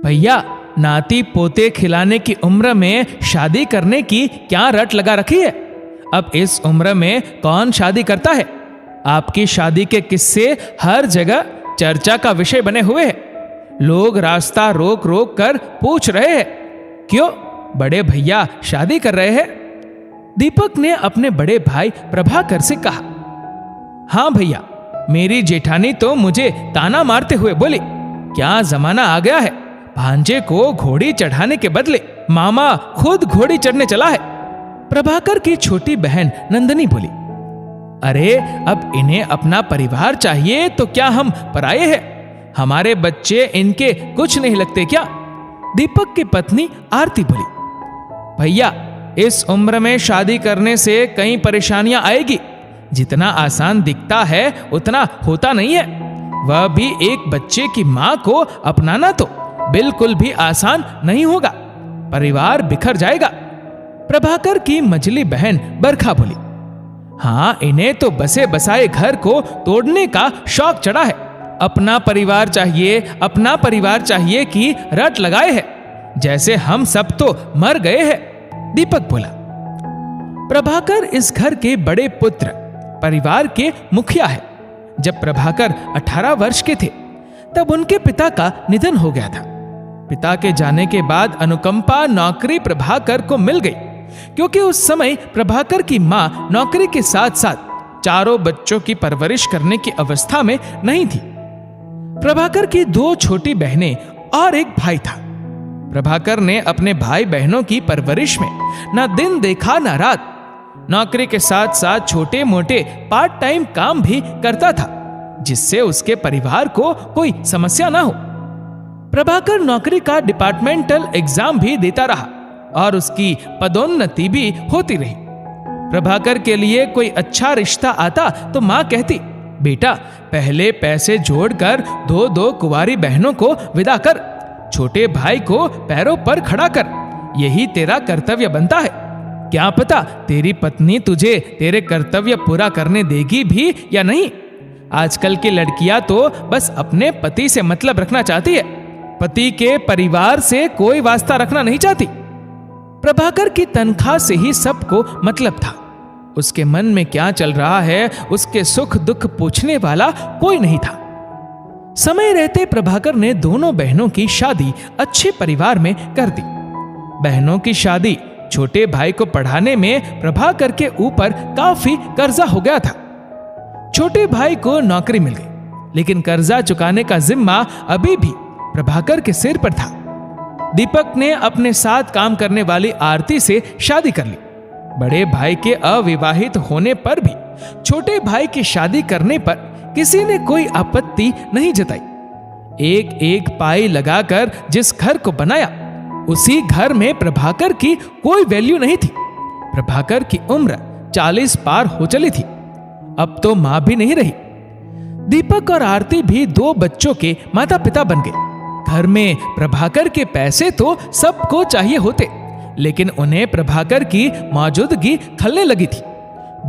भैया, नाती पोते खिलाने की उम्र में शादी करने की क्या रट लगा रखी है। अब इस उम्र में कौन शादी करता है। आपकी शादी के किस्से हर जगह चर्चा का विषय बने हुए हैं। लोग रास्ता रोक रोक कर पूछ रहे हैं, क्यों बड़े भैया शादी कर रहे हैं। दीपक ने अपने बड़े भाई प्रभाकर से कहा, हाँ भैया, मेरी जेठानी तो मुझे ताना मारते हुए बोली, क्या जमाना आ गया है, भांजे को घोड़ी चढ़ाने के बदले मामा खुद घोड़ी चढ़ने चला है। प्रभाकर की छोटी बहन नंदनी बोली, अरे अब इन्हें अपना परिवार चाहिए तो क्या हम पराये हैं। हमारे बच्चे इनके कुछ नहीं लगते क्या। दीपक की पत्नी आरती बोली, भैया इस उम्र में शादी करने से कई परेशानियां आएगी। जितना आसान दिखता है उतना होता नहीं है। वह भी एक बच्चे की मां को अपनाना तो बिल्कुल भी आसान नहीं होगा। परिवार बिखर जाएगा। प्रभाकर की मझली बहन बरखा बोली, हाँ इन्हें तो बसे बसाए घर को तोड़ने का शौक चढ़ा है। अपना परिवार चाहिए, अपना परिवार चाहिए कि रट लगाए है, जैसे हम सब तो मर गए हैं। दीपक बोला, प्रभाकर इस घर के बड़े पुत्र, परिवार के मुखिया है। जब प्रभाकर 18 वर्ष के थे तब उनके पिता का निधन हो गया था। पिता के जाने के बाद अनुकंपा नौकरी प्रभाकर को मिल गई, क्योंकि उस समय प्रभाकर की मां नौकरी के साथ साथ चारों बच्चों की परवरिश करने की अवस्था में नहीं थी। प्रभाकर की 2 छोटी बहनें और एक भाई था। प्रभाकर ने अपने भाई बहनों की परवरिश में ना दिन देखा ना रात। नौकरी के साथ साथ छोटे मोटे पार्ट टाइम काम भी करता था, जिससे उसके परिवार को कोई समस्या ना हो। प्रभाकर नौकरी का डिपार्टमेंटल एग्जाम भी देता रहा और उसकी पदोन्नति भी होती रही। प्रभाकर के लिए कोई अच्छा रिश्ता आता तो मां कहती, बेटा पहले पैसे जोड़कर 2 कुंवारी बहनों को विदा कर, छोटे भाई को पैरों पर खड़ा कर, यही तेरा कर्तव्य बनता है। क्या पता तेरी पत्नी तुझे तेरे कर्तव्य पूरा करने देगी भी या नहीं। आजकल की लड़कियां तो बस अपने पति से मतलब रखना चाहती है, पति के परिवार से कोई वास्ता रखना नहीं चाहती। प्रभाकर की तनख्वाह से ही सबको मतलब था। उसके मन में क्या चल रहा है, उसके सुख दुख पूछने वाला कोई नहीं था। समय रहते प्रभाकर ने दोनों बहनों की शादी अच्छे परिवार में कर दी। बहनों की शादी, छोटे भाई को पढ़ाने में प्रभाकर के ऊपर काफी कर्जा हो गया था। छोटे भाई को नौकरी मिल गई, लेकिन कर्जा चुकाने का जिम्मा अभी भी प्रभाकर के सिर पर था। दीपक ने अपने साथ काम करने वाली आरती से शादी कर ली। बड़े भाई के अविवाहित होने पर भी छोटे भाई की शादी करने पर किसी ने कोई आपत्ति नहीं जताई। एक एक पाई लगाकर जिस घर को बनाया, उसी घर में प्रभाकर की कोई वैल्यू नहीं थी। प्रभाकर की उम्र 40 पार हो चली थी। अब तो मां भी नहीं रही। दीपक और आरती भी 2 बच्चों के माता पिता बन गए। घर में प्रभाकर के पैसे तो सबको चाहिए होते, लेकिन उन्हें प्रभाकर की मौजूदगी खलने लगी थी।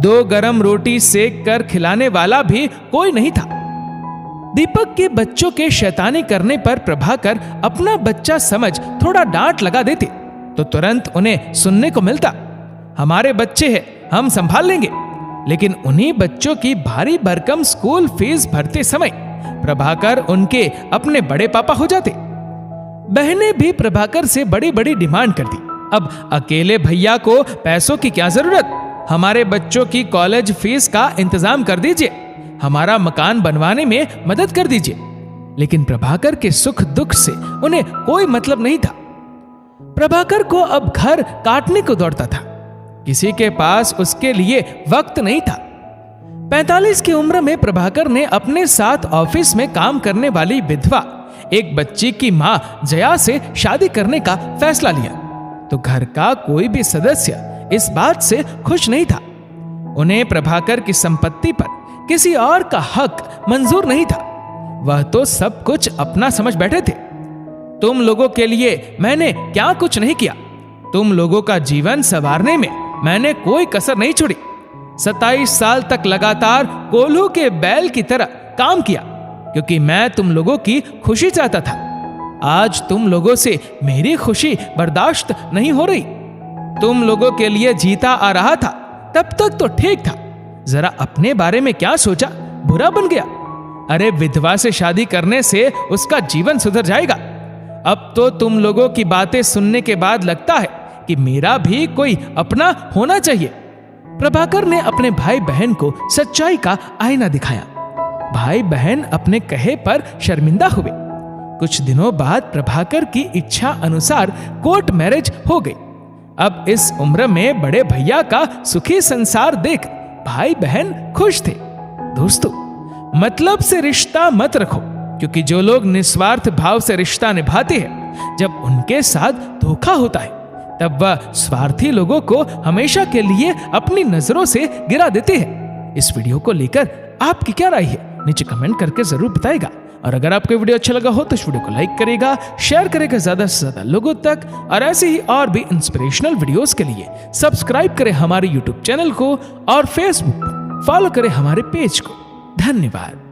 2 गरम रोटी सेक कर खिलाने वाला भी कोई नहीं था। दीपक के बच्चों के शैतानी करने पर प्रभाकर अपना बच्चा समझ थोड़ा डांट लगा देते तो तुरंत उन्हें सुनने को मिलता, हमारे बच्चे हैं, हम संभाल लेंगे। लेकिन उन्हीं बच्चों की भारी भरकम स्कूल फीस भरते समय प्रभाकर उनके अपने बड़े पापा हो जाते। बहनें भी प्रभाकर से बड़ी बड़ी डिमांड करती, अब अकेले भैया को पैसों की क्या जरूरत, हमारे बच्चों की कॉलेज फीस का इंतजाम कर दीजिए, हमारा मकान बनवाने में मदद कर दीजिए। लेकिन प्रभाकर के सुख दुख से उन्हें कोई मतलब नहीं था। प्रभाकर को अब घर काटने को दौड़ता था, किसी के पास उसके लिए वक्त नहीं था। 45 की उम्र में प्रभाकर ने अपने साथ ऑफिस में काम करने वाली विधवा एक बच्ची की मां जया से शादी करने का फैसला लिया, तो घर का कोई भी सदस्य इस बात से खुश नहीं था। उन्हें प्रभाकर की संपत्ति पर किसी और का हक मंजूर नहीं था। वह तो सब कुछ अपना समझ बैठे थे। तुम लोगों के लिए मैंने क्या कुछ नहीं किया, तुम लोगों का जीवन संवारने में मैंने कोई कसर नहीं छोड़ी। 27 साल तक लगातार कोल्हू के बैल की तरह काम किया, क्योंकि मैं तुम लोगों की खुशी चाहता था। आज तुम लोगों से मेरी खुशी बर्दाश्त नहीं हो रही। तुम लोगों के लिए जीता आ रहा था, तब तक तो ठीक था। जरा अपने बारे में क्या सोचा, बुरा बन गया। अरे विधवा से शादी करने से उसका जीवन सुधर जाएगा। अब तो तुम लोगों की बातें सुनने के बाद लगता है कि मेरा भी कोई अपना होना चाहिए। प्रभाकर ने अपने भाई बहन को सच्चाई का आईना दिखाया। भाई बहन अपने कहे पर शर्मिंदा हुए। कुछ दिनों बाद प्रभाकर की इच्छा अनुसार कोर्ट मैरिज हो गई। अब इस उम्र में बड़े भैया का सुखी संसार देख भाई बहन खुश थे। दोस्तों, मतलब से रिश्ता मत रखो, क्योंकि जो लोग निस्वार्थ भाव से रिश्ता निभाते हैं, जब उनके साथ धोखा होता है तब वह स्वार्थी लोगों को हमेशा के लिए अपनी नजरों से गिरा देते हैं। इस वीडियो को लेकर आपकी क्या राय है, नीचे कमेंट करके जरूर बताएगा। और अगर आपको वीडियो अच्छा लगा हो तो इस वीडियो को लाइक करेगा, शेयर करेगा ज्यादा से ज्यादा लोगों तक, और ऐसे ही और भी इंस्पिरेशनल वीडियोस के लिए सब्सक्राइब करें हमारे यूट्यूब चैनल को और फेसबुक फॉलो करें हमारे पेज को। धन्यवाद।